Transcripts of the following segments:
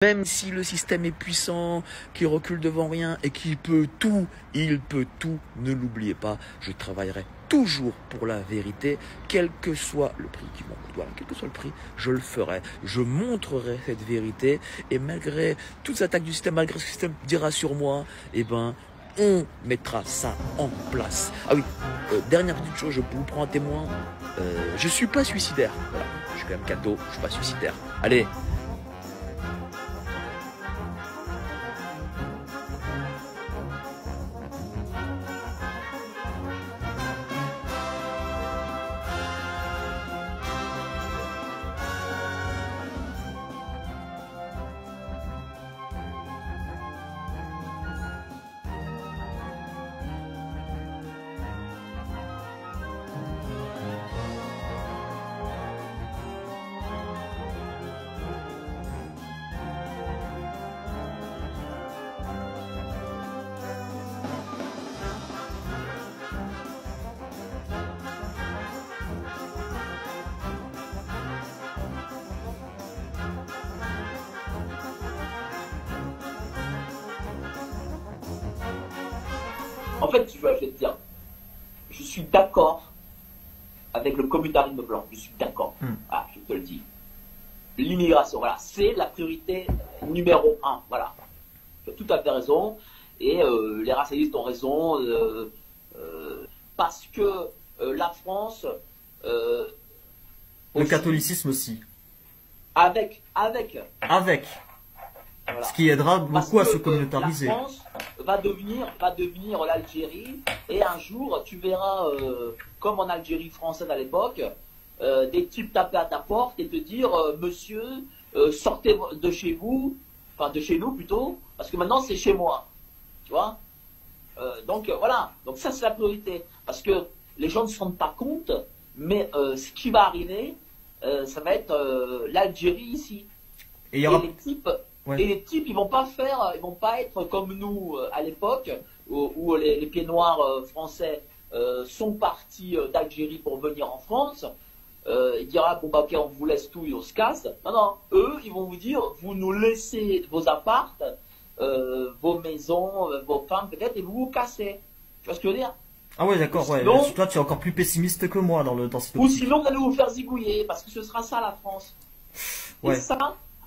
Même si le système est puissant, qui recule devant rien et qui peut tout, il peut tout, ne l'oubliez pas, je travaillerai toujours pour la vérité, quel que soit le prix qui m'en coûte. Voilà, quel que soit le prix, je le ferai. Je montrerai cette vérité et malgré toutes les attaques du système, malgré ce que le système dira sur moi, eh ben, on mettra ça en place. Ah oui, dernière petite chose, je vous prends un témoin. Je suis pas suicidaire. Voilà, je suis quand même catho, je suis pas suicidaire. Allez. En fait, tu vois, je vais te dire, je suis d'accord avec le communautarisme blanc. Je suis d'accord. Ah, je te le dis. L'immigration, voilà, c'est la priorité numéro un. Voilà. Tu as tout à fait raison. Et les racialistes ont raison. Parce que la France. Le catholicisme aussi. Avec. Voilà. Ce qui aidera beaucoup à se communautariser. La France va devenir l'Algérie, et un jour, tu verras, comme en Algérie française à l'époque, des types taper à ta porte et te dire monsieur, sortez de chez vous, enfin de chez nous plutôt, parce que maintenant c'est chez moi. Tu vois, donc voilà, donc ça c'est la priorité. Parce que les gens ne se rendent pas compte, mais ce qui va arriver, ça va être l'Algérie ici. Et il y aura... les types. Ouais. Et les types, ils vont pas être comme nous à l'époque où les pieds noirs français sont partis d'Algérie pour venir en France. Ils diront bon bah ok, on vous laisse tout et on se casse. Non non, eux ils vont vous dire vous nous laissez vos appartes, vos maisons, vos femmes peut-être et vous vous cassez. Tu vois ce que je veux dire? Ah ouais d'accord, ouais. Toi tu es encore plus pessimiste que moi dans cette optique. Ou sinon vous allez vous faire zigouiller parce que ce sera ça la France. Ouais. Et ça,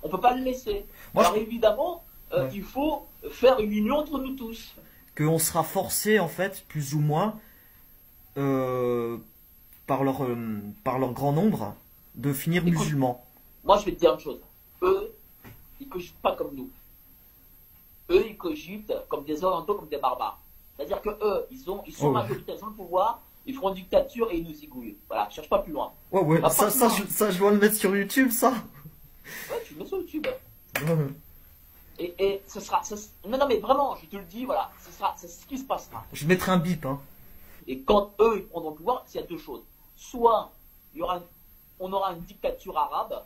on peut pas le laisser. Moi, alors évidemment, il faut faire une union entre nous tous. Qu'on sera forcé, en fait, plus ou moins, par leur grand nombre, de finir musulmans. Moi, je vais te dire une chose. Eux, ils cogitent pas comme nous. Eux, ils cogitent comme des orientaux, comme des barbares. C'est-à-dire que eux, ils sont majoritaires, ils ont le pouvoir, ils feront une dictature et ils nous zigouillent. Voilà, cherche pas plus loin. Ouais, ça, je dois le mettre sur YouTube, ça. Ouais, tu le mets sur YouTube. Et ce sera, non mais vraiment, je te le dis, voilà, c'est ce qui se passera. Je mettrai un bip, hein. Et quand eux, ils prendront le pouvoir, il y a deux choses. Soit, on aura une dictature arabe,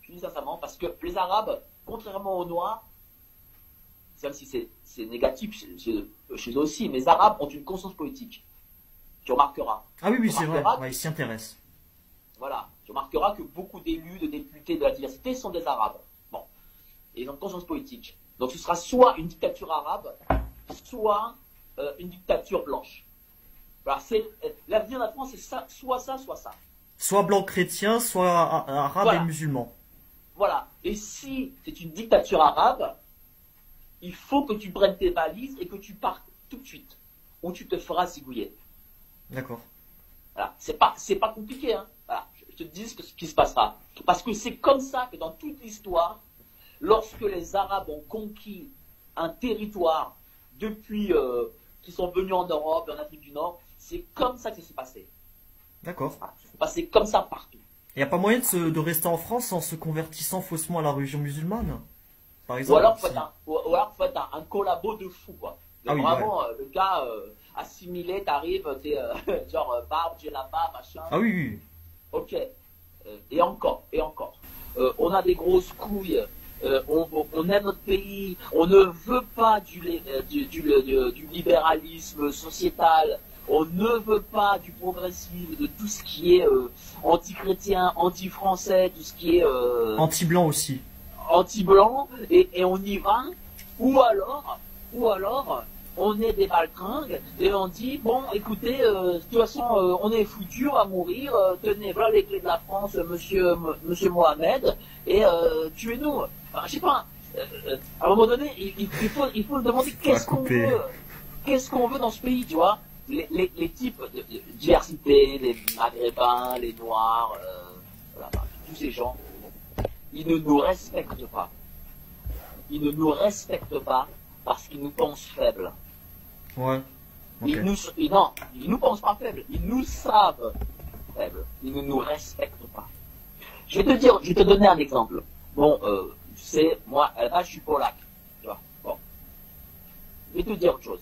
je dis sincèrement, parce que les Arabes, contrairement aux Noirs, même si c'est négatif chez eux aussi, mais les Arabes ont une conscience politique. Tu remarqueras. Ah oui, c'est vrai, ouais, ils s'y intéressent. Voilà, tu remarqueras que beaucoup d'élus, de députés de la diversité sont des Arabes. Bon, et ils ont une conscience politique. Donc ce sera soit une dictature arabe, soit une dictature blanche. Voilà, l'avenir de la France, c'est ça, soit ça, soit ça. Soit blanc chrétien, soit arabe et musulman. Voilà, et si c'est une dictature arabe, il faut que tu prennes tes valises et que tu partes tout de suite, ou tu te feras zigouiller. D'accord. Voilà, c'est pas compliqué, hein. Voilà, je te dis ce qui se passera. Parce que c'est comme ça que dans toute l'histoire, lorsque les Arabes ont conquis un territoire depuis qu'ils sont venus en Europe et en Afrique du Nord, c'est comme ça que ça s'est passé. D'accord. Voilà, c'est passé comme ça partout. Il n'y a pas moyen de rester en France en se convertissant faussement à la religion musulmane, par exemple? Ou alors faut être un collabo de fou, quoi. Ah oui, vraiment, ouais. Le gars assimilé, t'arrives, t'es genre barbe, j'ai la barbe, machin. Ah oui, oui. Ok. Et encore. On a des grosses couilles. On aime notre pays. On ne veut pas du libéralisme sociétal. On ne veut pas du progressisme, de tout ce qui est anti-chrétien, anti-français, tout ce qui est... Anti-blanc aussi. anti-blanc et on y va, ou alors, on est des baltringues et on dit bon écoutez de toute façon on est foutu, on va mourir, tenez voilà les clés de la France monsieur Mohamed et tuez-nous. Enfin, je sais pas, à un moment donné il faut se demander qu'est-ce qu'on veut dans ce pays, tu vois. Les types de diversité, les maghrébins, les noirs, voilà, tous ces gens, ils ne nous respectent pas. Ils ne nous respectent pas parce qu'ils nous pensent faibles. Ouais. Okay. Ils nous pensent pas faibles. Ils nous savent faibles. Ils ne nous respectent pas. Je vais te donner un exemple. Bon, tu sais, moi, là, je suis polac. Tu vois. Bon. Je vais te dire autre chose.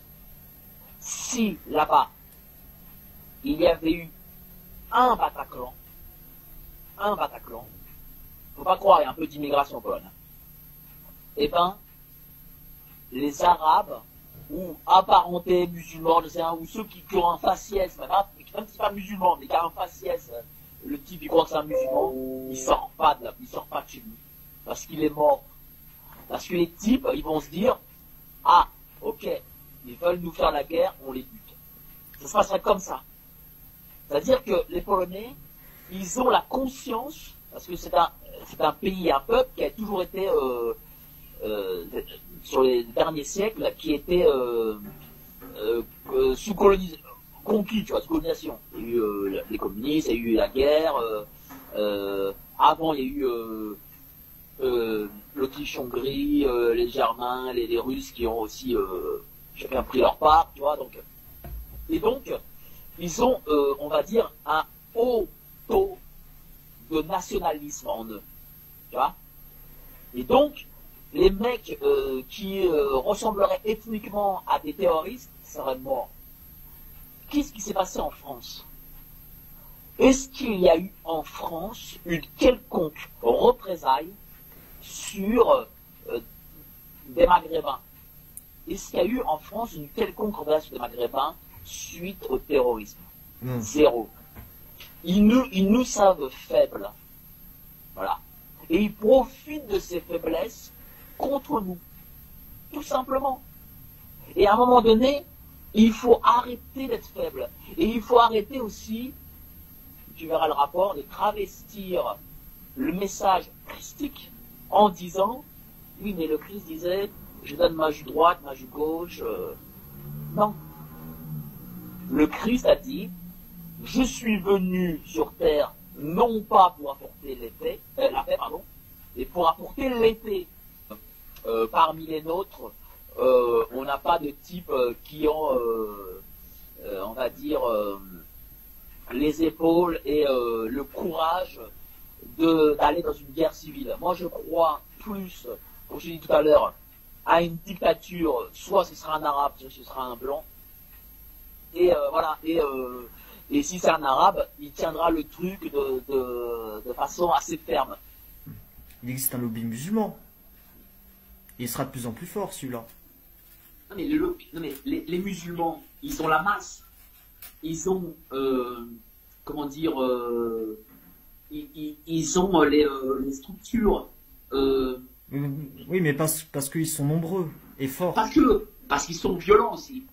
Si là-bas, il y avait eu un Bataclan, faut pas croire, il y a un peu d'immigration en Pologne. Eh ben, les Arabes, ou apparentés musulmans, je sais, ou ceux qui ont un faciès, même si c'est pas musulman, mais qui ont un faciès, le type il croit que c'est un musulman, il sort pas de chez lui. Parce qu'il est mort. Parce que les types, ils vont se dire, ah, ok, ils veulent nous faire la guerre, on les bute. Ça se passerait comme ça. C'est-à-dire que les Polonais, ils ont la conscience, parce que c'est un pays, un peuple qui a toujours été sur les derniers siècles, qui était sous conquis, tu vois, sous colonisation. Il y a eu les communistes, il y a eu la guerre. Avant, il y a eu l'Autriche-Hongrie, les Germains, les Russes qui ont aussi chacun pris leur part, tu vois. Donc, ils ont, on va dire, un haut taux de nationalisme en eux, tu vois. Et donc, les mecs qui ressembleraient ethniquement à des terroristes seraient morts. Qu'est-ce qui s'est passé en France? Est-ce qu'il y a eu en France une quelconque représailles sur des Maghrébins? Est-ce qu'il y a eu en France une quelconque représaille sur des Maghrébins suite au terrorisme? Zéro. Ils nous savent faibles. Voilà. Et ils profitent de ces faiblesses contre nous. Tout simplement. Et à un moment donné, il faut arrêter d'être faible. Et il faut arrêter aussi, tu verras le rapport, de travestir le message christique en disant, oui mais le Christ disait, je donne ma joue droite, ma joue gauche. Non. Le Christ a dit, je suis venu sur terre non pas pour apporter la paix, mais pour apporter l'épée. Parmi les nôtres, on n'a pas de type qui ont, on va dire, les épaules et le courage d'aller dans une guerre civile. Moi, je crois plus, comme je l'ai dit tout à l'heure, à une dictature, soit ce sera un arabe, soit ce sera un blanc. Et voilà. Et si c'est un arabe, il tiendra le truc de façon assez ferme. Il existe un lobby musulman. Il sera de plus en plus fort, celui-là. Non mais les musulmans, ils ont la masse. Ils ont, comment dire, ils ont les structures. Oui, mais parce qu'ils sont nombreux et forts. Parce qu'ils sont violents aussi.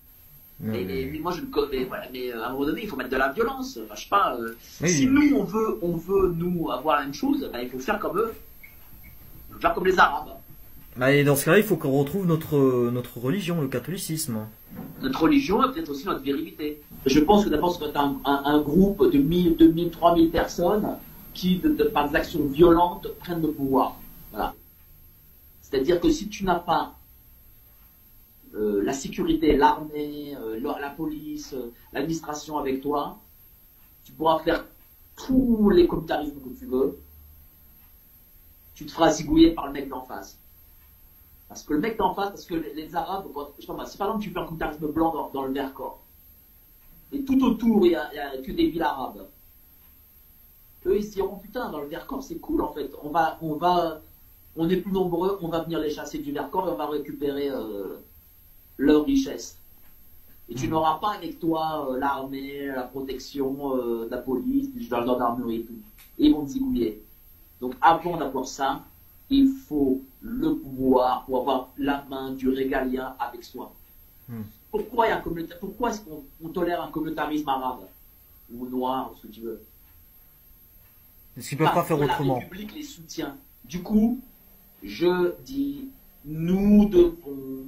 Mais moi je le connais, voilà. Mais à un moment donné, il faut mettre de la violence. Enfin, je sais pas. Si nous on veut nous avoir la même chose, ben, il faut faire comme eux. Il faut faire comme les Arabes. Bah, et dans ce cas-là, il faut qu'on retrouve notre religion, le catholicisme. Notre religion et peut-être aussi notre virilité. Je pense que d'abord, ça doit être un groupe de 1000, 2000, 3000 personnes qui, par des actions violentes, prennent le pouvoir. Voilà. C'est-à-dire que si tu n'as pas la sécurité, l'armée, la police, l'administration avec toi, tu pourras faire tous les communautarismes que tu veux. Tu te feras zigouiller par le mec d'en face. Parce que le mec d'en face, parce que les Arabes, je sais pas, si par exemple tu fais un communautarisme blanc dans le Vercors, et tout autour il y a que des villes arabes, eux ils se diront putain, dans le Vercors c'est cool en fait, on est plus nombreux, on va venir les chasser du Vercors et on va récupérer leur richesse. Et tu n'auras pas avec toi l'armée, la protection, la police, de la gendarmerie et tout. Et ils vont te zigouiller. Donc avant d'avoir ça, il faut le pouvoir pour avoir la main du régalien avec soi. Pourquoi est-ce qu'on tolère un communautarisme arabe ou noir, ce que tu veux? Est-ce qu'ils peuvent pas faire autrement? La République les soutient. Du coup, je dis, nous devons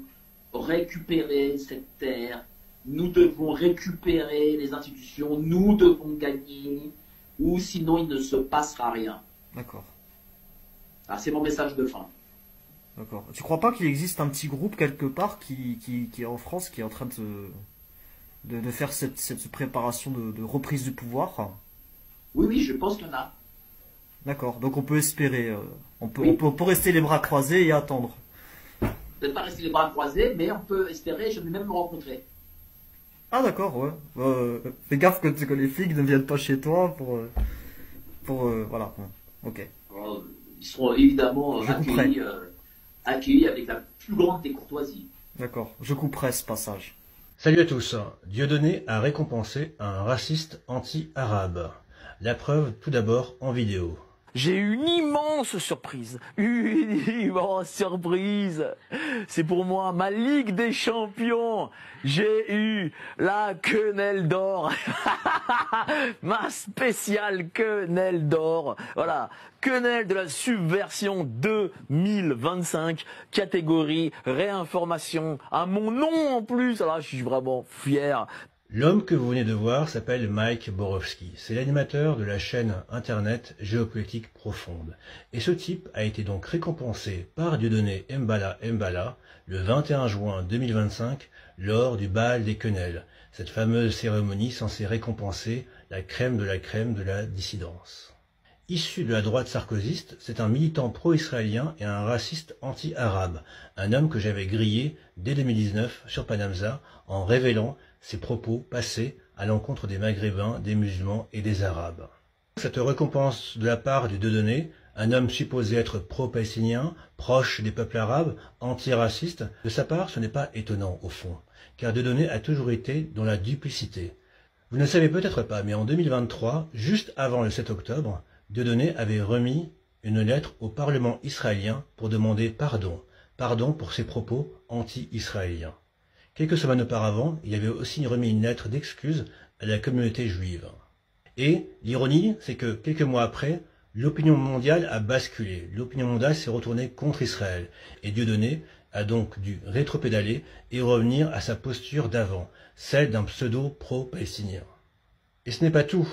récupérer cette terre, nous devons récupérer les institutions, nous devons gagner, ou sinon il ne se passera rien. D'accord. Ah, c'est mon message de fin. D'accord. Tu crois pas qu'il existe un petit groupe quelque part qui est en France, qui est en train de faire cette préparation de reprise du pouvoir? Oui, je pense qu'il y en a. D'accord. Donc on peut espérer. On peut rester les bras croisés et attendre. Peut-être pas rester les bras croisés, mais on peut espérer, je vais même me rencontrer. Ah d'accord, ouais. Fais gaffe que les flics ne viennent pas chez toi voilà. Ok. Ils seront évidemment Je couperai. accueillis avec la plus grande des courtoisies. D'accord. Je couperai ce passage. Salut à tous. Dieudonné a récompensé un raciste anti-arabe. La preuve tout d'abord en vidéo. J'ai eu une immense surprise. Une immense surprise. C'est pour moi ma Ligue des Champions. J'ai eu la quenelle d'or. Ma spéciale quenelle d'or. Voilà. Quenelle de la subversion 2025. Catégorie réinformation. À mon nom en plus. Alors je suis vraiment fier. L'homme que vous venez de voir s'appelle Mike Borowski. C'est l'animateur de la chaîne internet Géopolitique Profonde. Et ce type a été donc récompensé par Dieudonné Mbala le 21 juin 2025 lors du bal des quenelles. Cette fameuse cérémonie censée récompenser la crème de la dissidence. Issu de la droite sarkozyste, c'est un militant pro-israélien et un raciste anti-arabe. Un homme que j'avais grillé dès 2019 sur Panamza en révélant ses propos passés à l'encontre des Maghrébins, des musulmans et des Arabes. Cette récompense de la part du Dieudonné, un homme supposé être pro-palestinien, proche des peuples arabes, anti-raciste, de sa part ce n'est pas étonnant au fond, car Dieudonné a toujours été dans la duplicité. Vous ne le savez peut-être pas, mais en 2023, juste avant le 7 octobre, Dieudonné avait remis une lettre au Parlement israélien pour demander pardon pour ses propos anti-israéliens. Quelques semaines auparavant, il avait aussi remis une lettre d'excuse à la communauté juive. Et l'ironie, c'est que quelques mois après, l'opinion mondiale a basculé. L'opinion mondiale s'est retournée contre Israël. Et Dieudonné a donc dû rétropédaler et revenir à sa posture d'avant, celle d'un pseudo-pro-palestinien. Et ce n'est pas tout.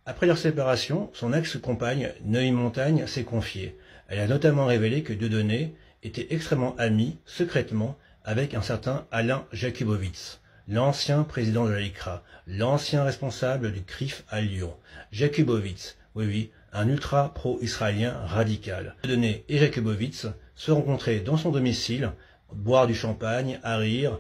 Après leur séparation, son ex-compagne, Neuilly Montagne, s'est confiée. Elle a notamment révélé que Dieudonné était extrêmement ami, secrètement, avec un certain Alain Jakubowicz, l'ancien président de la LICRA, l'ancien responsable du CRIF à Lyon. Jakubowicz, oui, un ultra pro-israélien radical. Dieudonné et Jakubowicz se rencontraient dans son domicile, boire du champagne, à rire.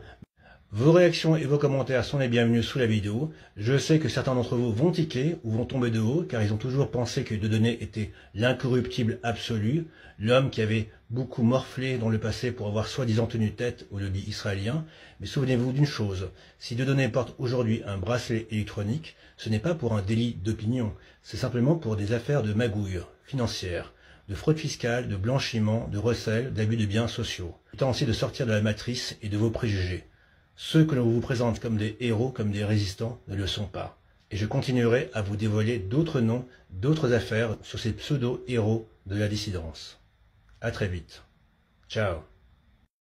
Vos réactions et vos commentaires sont les bienvenus sous la vidéo. Je sais que certains d'entre vous vont tiquer ou vont tomber de haut, car ils ont toujours pensé que Dieudonné était l'incorruptible absolu, l'homme qui avait beaucoup morflé dans le passé pour avoir soi-disant tenu tête au lobby israélien. Mais souvenez-vous d'une chose, si Dieudonné porte aujourd'hui un bracelet électronique, ce n'est pas pour un délit d'opinion, c'est simplement pour des affaires de magouille financière, de fraude fiscale, de blanchiment, de recel, d'abus de biens sociaux. Il est temps aussi de sortir de la matrice et de vos préjugés. Ceux que l'on vous présente comme des héros, comme des résistants, ne le sont pas. Et je continuerai à vous dévoiler d'autres noms, d'autres affaires sur ces pseudo-héros de la dissidence. À très vite. Ciao.